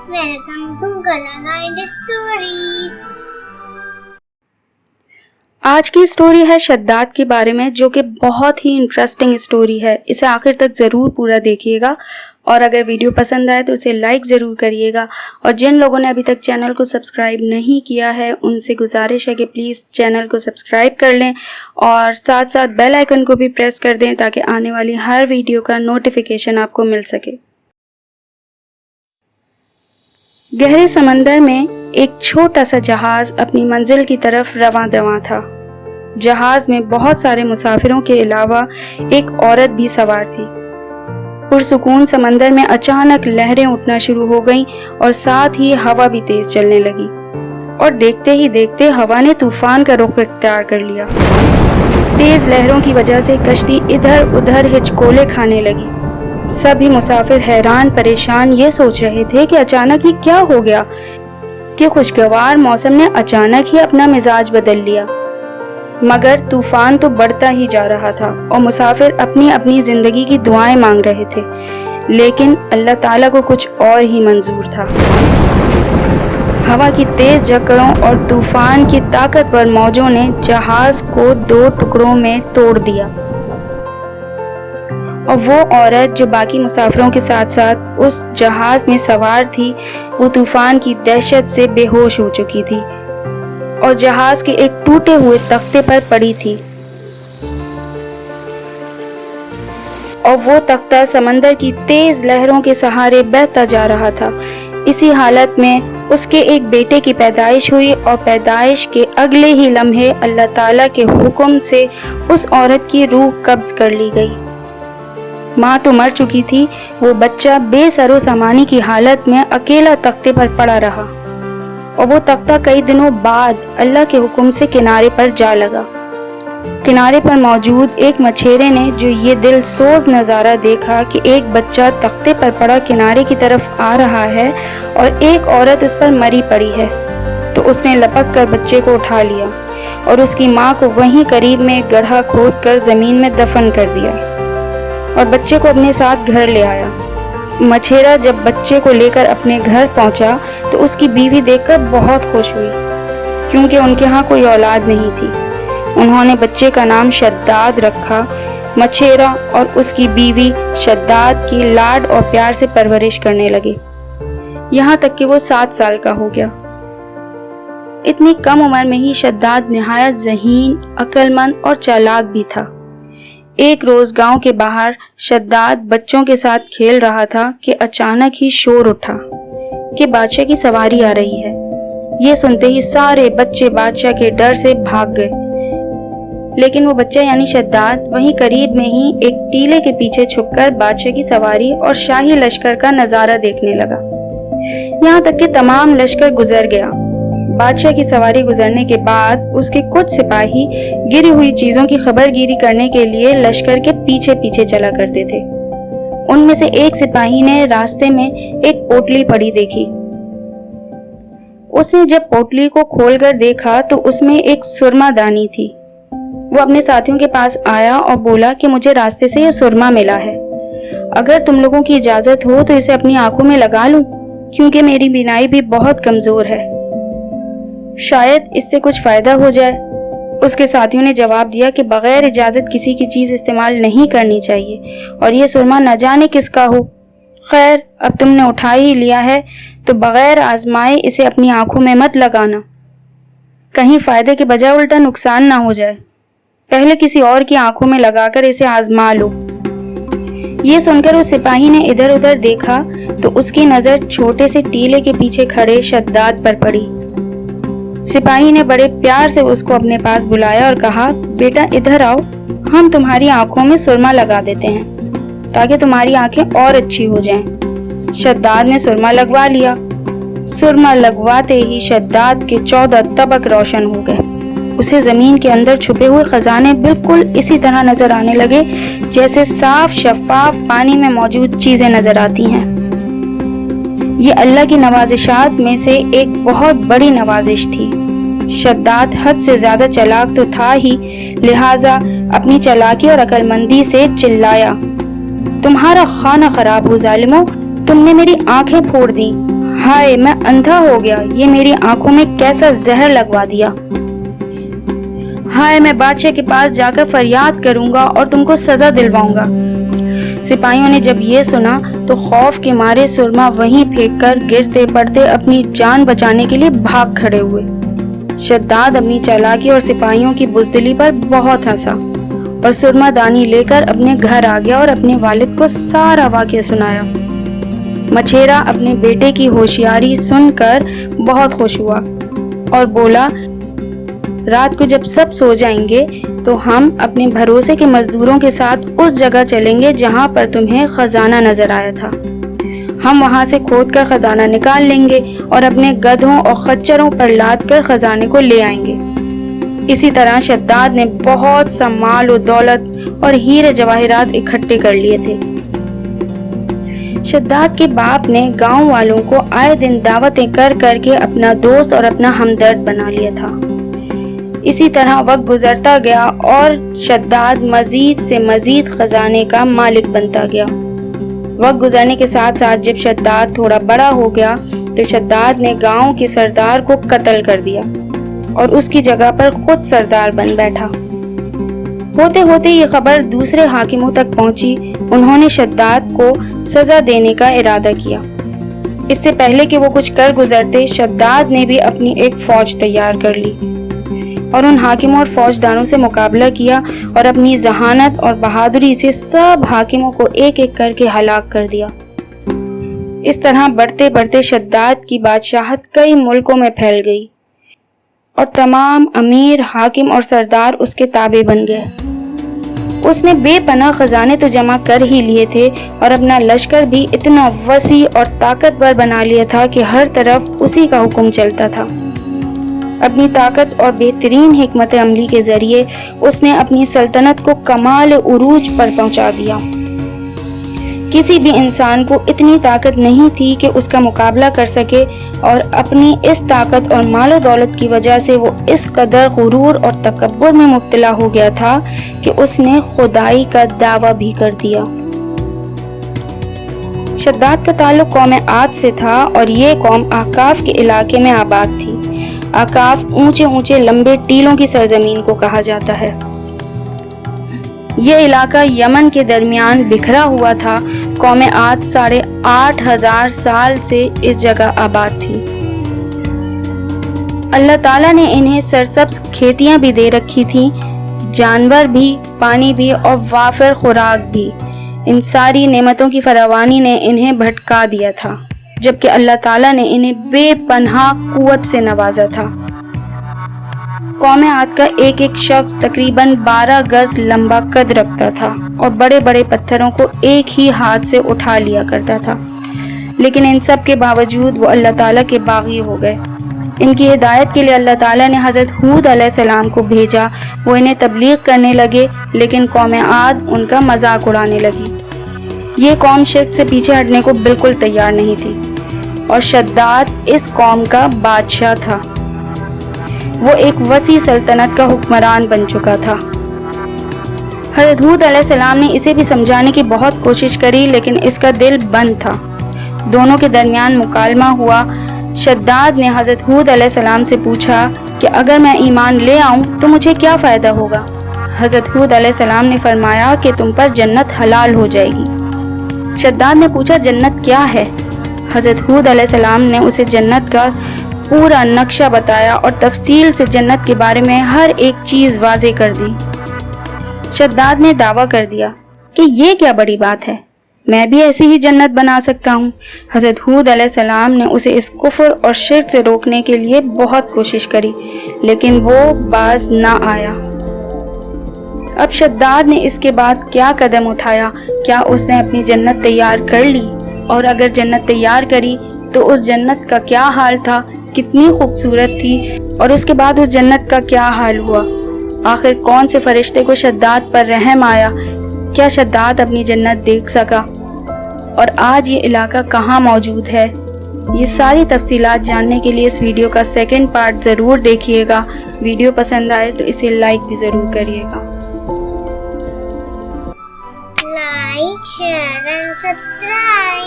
Welcome to Colorado Stories. آج کی story ہے شداد کے بارے میں، جو کہ بہت ہی انٹرسٹنگ سٹوری ہے. اسے آخر تک ضرور پورا دیکھیے گا، اور اگر ویڈیو پسند آئے تو اسے لائک ضرور کریے گا. اور جن لوگوں نے ابھی تک چینل کو سبسکرائب نہیں کیا ہے ان سے گزارش ہے کہ پلیز چینل کو سبسکرائب کر لیں اور ساتھ ساتھ بیل آئیکن کو بھی پریس کر دیں تاکہ آنے والی ہر ویڈیو کا نوٹیفیکیشن آپ کو مل سکے. گہرے سمندر میں ایک چھوٹا سا جہاز اپنی منزل کی طرف رواں دواں تھا. جہاز میں بہت سارے مسافروں کے علاوہ ایک عورت بھی سوار تھی. پرسکون سمندر میں اچانک لہریں اٹھنا شروع ہو گئیں اور ساتھ ہی ہوا بھی تیز چلنے لگی، اور دیکھتے ہی دیکھتے ہوا نے طوفان کا رخ اختیار کر لیا. تیز لہروں کی وجہ سے کشتی ادھر ادھر ہچکولے کھانے لگی. سبھی مسافر حیران پریشان یہ سوچ رہے تھے کہ اچانک ہی کیا ہو گیا کہ خوشگوار موسم نے اچانک ہی اپنا مزاج بدل لیا. مگر طوفان تو بڑھتا ہی جا رہا تھا اور مسافر اپنی اپنی زندگی کی دعائیں مانگ رہے تھے، لیکن اللہ تعالیٰ کو کچھ اور ہی منظور تھا. ہوا کی تیز جھکڑوں اور طوفان کی طاقتور موجوں نے جہاز کو 2 ٹکڑوں میں توڑ دیا، اور وہ عورت جو باقی مسافروں کے ساتھ ساتھ اس جہاز میں سوار تھی وہ طوفان کی دہشت سے بے ہوش ہو چکی تھی اور جہاز کے ایک ٹوٹے ہوئے تختے پر پڑی تھی، اور وہ تختہ سمندر کی تیز لہروں کے سہارے بہتا جا رہا تھا. اسی حالت میں اس کے ایک بیٹے کی پیدائش ہوئی، اور پیدائش کے اگلے ہی لمحے اللہ تعالیٰ کے حکم سے اس عورت کی روح قبض کر لی گئی. ماں تو مر چکی تھی، وہ بچہ بے سر و سامانی کی حالت میں اکیلا تختے پر پڑا رہا، اور وہ تختہ کئی دنوں بعد اللہ کے حکم سے کنارے پر جا لگا. کنارے پر موجود ایک مچھیرے نے جو یہ دل سوز نظارہ دیکھا کہ ایک بچہ تختے پر پڑا کنارے کی طرف آ رہا ہے اور ایک عورت اس پر مری پڑی ہے، تو اس نے لپک کر بچے کو اٹھا لیا اور اس کی ماں کو وہیں قریب میں ایک گڑھا کھود کر زمین میں دفن کر دیا اور بچے کو اپنے ساتھ گھر لے آیا. مچھیرا جب بچے کو لے کر اپنے گھر پہنچا تو اس کی بیوی دیکھ کر بہت خوش ہوئی، کیونکہ ان کے ہاں کوئی اولاد نہیں تھی. انہوں نے بچے کا نام شداد رکھا. مچھیرا اور اس کی بیوی شداد کی لاڈ اور پیار سے پرورش کرنے لگے، یہاں تک کہ وہ 7 سال کا ہو گیا. اتنی کم عمر میں ہی شداد نہایت ذہین، عقل مند اور چالاک بھی تھا. ایک روز گاؤں کے باہر شداد بچوں کے ساتھ کھیل رہا تھا کہ اچانک ہی شور اٹھا کہ بادشاہ کی سواری آ رہی ہے. یہ سنتے ہی سارے بچے بادشاہ کے ڈر سے بھاگ گئے، لیکن وہ بچہ یعنی شداد وہیں قریب میں ہی ایک ٹیلے کے پیچھے چھپ کر بادشاہ کی سواری اور شاہی لشکر کا نظارہ دیکھنے لگا، یہاں تک کہ تمام لشکر گزر گیا. بادشاہ کی سواری گزرنے کے بعد اس کے کچھ سپاہی گری ہوئی چیزوں کی خبر گیری کرنے کے لیے لشکر کے پیچھے پیچھے چلا کرتے تھے. ان میں سے ایک سپاہی نے راستے میں ایک پوٹلی پڑی دیکھی. اس نے جب پوٹلی کو کھول کر دیکھا تو اس میں ایک سرما دانی تھی. وہ اپنے ساتھیوں کے پاس آیا اور بولا کہ مجھے راستے سے یہ سرما ملا ہے، اگر تم لوگوں کی اجازت ہو تو اسے اپنی آنکھوں میں لگا لوں، کیونکہ میری بینائی بھی بہت کمزور ہے، شاید اس سے کچھ فائدہ ہو جائے. اس کے ساتھیوں نے جواب دیا کہ بغیر اجازت کسی کی چیز استعمال نہیں کرنی چاہیے، اور یہ سرما نہ جانے کس کا ہو. خیر، اب تم نے اٹھا ہی لیا ہے تو بغیر آزمائے اسے اپنی آنکھوں میں مت لگانا، کہیں فائدے کے بجائے الٹا نقصان نہ ہو جائے. پہلے کسی اور کی آنکھوں میں لگا کر اسے آزما لو. یہ سن کر اس سپاہی نے ادھر ادھر دیکھا تو اس کی نظر چھوٹے سے ٹیلے کے پیچھے کھڑے شداد پر پڑی. سپاہی نے بڑے پیار سے اس کو اپنے پاس بلایا اور کہا، بیٹا ادھر آؤ، ہم تمہاری آنکھوں میں سرما لگا دیتے ہیں تاکہ تمہاری آنکھیں اور اچھی ہو جائیں. شداد نے سرما لگوا لیا. سرما لگواتے ہی شداد کے 14 طبق روشن ہو گئے. اسے زمین کے اندر چھپے ہوئے خزانے بالکل اسی طرح نظر آنے لگے جیسے صاف شفاف پانی میں موجود چیزیں نظر آتی ہیں. یہ اللہ کی نوازشات میں سے ایک بہت بڑی نوازش تھی. شداد حد سے زیادہ چالاک تو تھا ہی، لہٰذا اپنی چالاکی اور عقل مندی سے چلایا، تمہارا خانہ خراب ہو ظالمو، تم نے میری آنکھیں پھوڑ دیں، ہائے میں اندھا ہو گیا، یہ میری آنکھوں میں کیسا زہر لگوا دیا۔ ہائے میں بادشاہ کے پاس جا کر فریاد کروں گا اور تم کو سزا دلواؤں گا۔ سپاہیوں نے جب یہ سنا تو خوف کے مارے سرما وہیں پھینک کر گرتے پڑتے اپنی جان بچانے کے لیے بھاگ کھڑے ہوئے۔ شداد اپنی چالاکی اور سپاہیوں کی بزدلی پر بہت ہنسا اور سرما دانی لے کر اپنے گھر آ گیا اور اپنے والد کو سارا واقعہ سنایا۔ مچھیرا اپنے بیٹے کی ہوشیاری سن کر بہت خوش ہوا اور بولا، رات کو جب سب سو جائیں گے تو ہم اپنے بھروسے کے مزدوروں کے ساتھ اس جگہ چلیں گے جہاں پر تمہیں خزانہ نظر آیا تھا۔ ہم وہاں سے کھود کر خزانہ نکال لیں گے اور اپنے گدھوں اور خچروں پر لاد کر خزانے کو لے آئیں گے۔ اسی طرح شداد نے بہت سا مال و دولت اور ہیرے جواہرات اکٹھے کر لیے تھے۔ شداد کے باپ نے گاؤں والوں کو آئے دن دعوتیں کر کر کے اپنا دوست اور اپنا ہمدرد بنا لیا تھا۔ اسی طرح وقت گزرتا گیا اور شداد مزید سے مزید خزانے کا مالک بنتا گیا۔ وقت گزرنے کے ساتھ ساتھ جب شداد تھوڑا بڑا ہو گیا تو شداد نے گاؤں کے سردار کو قتل کر دیا اور اس کی جگہ پر خود سردار بن بیٹھا۔ ہوتے ہوتے یہ خبر دوسرے حاکموں تک پہنچی۔ انہوں نے شداد کو سزا دینے کا ارادہ کیا۔ اس سے پہلے کہ وہ کچھ کر گزرتے، شداد نے بھی اپنی ایک فوج تیار کر لی اور ان حاکموں اور فوجداروں سے مقابلہ کیا اور اپنی ذہانت اور بہادری سے سب حاکموں کو ایک ایک کر کے ہلاک کر دیا۔ اس طرح بڑھتے بڑھتے شداد کی بادشاہت کئی ملکوں میں پھیل گئی اور تمام امیر، حاکم اور سردار اس کے تابع بن گئے۔ اس نے بے پناہ خزانے تو جمع کر ہی لیے تھے اور اپنا لشکر بھی اتنا وسیع اور طاقتور بنا لیا تھا کہ ہر طرف اسی کا حکم چلتا تھا۔ اپنی طاقت اور بہترین حکمت عملی کے ذریعے اس نے اپنی سلطنت کو کمال عروج پر پہنچا دیا۔ کسی بھی انسان کو اتنی طاقت نہیں تھی کہ اس کا مقابلہ کر سکے، اور اپنی اس طاقت اور مال و دولت کی وجہ سے وہ اس قدر غرور اور تکبر میں مبتلا ہو گیا تھا کہ اس نے خدائی کا دعویٰ بھی کر دیا۔ شداد کا تعلق قوم عاد سے تھا اور یہ قوم احقاف کے علاقے میں آباد تھی۔ احقاف اونچے اونچے لمبے ٹیلوں کی سرزمین کو کہا جاتا ہے۔ یہ علاقہ یمن کے درمیان بکھرا ہوا تھا۔ قوم عاد 8,500 سال سے اس جگہ آباد تھی۔ اللہ تعالیٰ نے انہیں سرسبز کھیتیاں بھی دے رکھی تھیں، جانور بھی، پانی بھی اور وافر خوراک بھی۔ ان ساری نعمتوں کی فراوانی نے انہیں بھٹکا دیا تھا، جبکہ اللہ تعالیٰ نے انہیں بے پناہ قوت سے نوازا تھا۔ قوم عاد کا ایک ایک شخص تقریباً 12 گز لمبا قد رکھتا تھا اور بڑے بڑے پتھروں کو ایک ہی ہاتھ سے اٹھا لیا کرتا تھا، لیکن ان سب کے باوجود وہ اللہ تعالیٰ کے باغی ہو گئے۔ ان کی ہدایت کے لیے اللہ تعالیٰ نے حضرت ہود علیہ السلام کو بھیجا۔ وہ انہیں تبلیغ کرنے لگے، لیکن قوم عاد ان کا مذاق اڑانے لگی۔ یہ قوم شرک سے پیچھے ہٹنے کو بالکل تیار نہیں تھی اور شداد اس قوم کا بادشاہ تھا۔ وہ ایک وسیع سلطنت کا حکمران بن چکا تھا۔ حضرت ہود علیہ السلام نے اسے بھی سمجھانے کی بہت کوشش کری، لیکن اس کا دل بند تھا۔ دونوں کے درمیان مکالمہ ہوا۔ شداد نے حضرت ہود علیہ السلام سے پوچھا کہ اگر میں ایمان لے آؤں تو مجھے کیا فائدہ ہوگا؟ حضرت ہود علیہ السلام نے فرمایا کہ تم پر جنت حلال ہو جائے گی۔ شداد نے پوچھا جنت کیا ہے؟ حضرت ہود علیہ السلام نے اسے جنت کا پورا نقشہ بتایا اور تفصیل سے جنت کے بارے میں ہر ایک چیز واضح کر دی۔ شداد نے دعویٰ کر دیا کہ یہ کیا بڑی بات ہے، میں بھی ایسی ہی جنت بنا سکتا ہوں۔ حضرت ہود علیہ السلام نے اسے اس کفر اور شرک سے روکنے کے لیے بہت کوشش کری، لیکن وہ باز نہ آیا۔ اب شداد نے اس کے بعد کیا قدم اٹھایا؟ کیا اس نے اپنی جنت تیار کر لی؟ اور اگر جنت تیار کری تو اس جنت کا کیا حال تھا؟ کتنی خوبصورت تھی، اور اس کے بعد اس جنت کا کیا حال ہوا؟ آخر کون سے فرشتے کو شداد پر رحم آیا؟ کیا شداد اپنی جنت دیکھ سکا؟ اور آج یہ علاقہ کہاں موجود ہے؟ یہ ساری تفصیلات جاننے کے لیے اس ویڈیو کا سیکنڈ پارٹ ضرور دیکھیے گا۔ ویڈیو پسند آئے تو اسے لائک بھی ضرور کریے گا۔ Like, share and subscribe.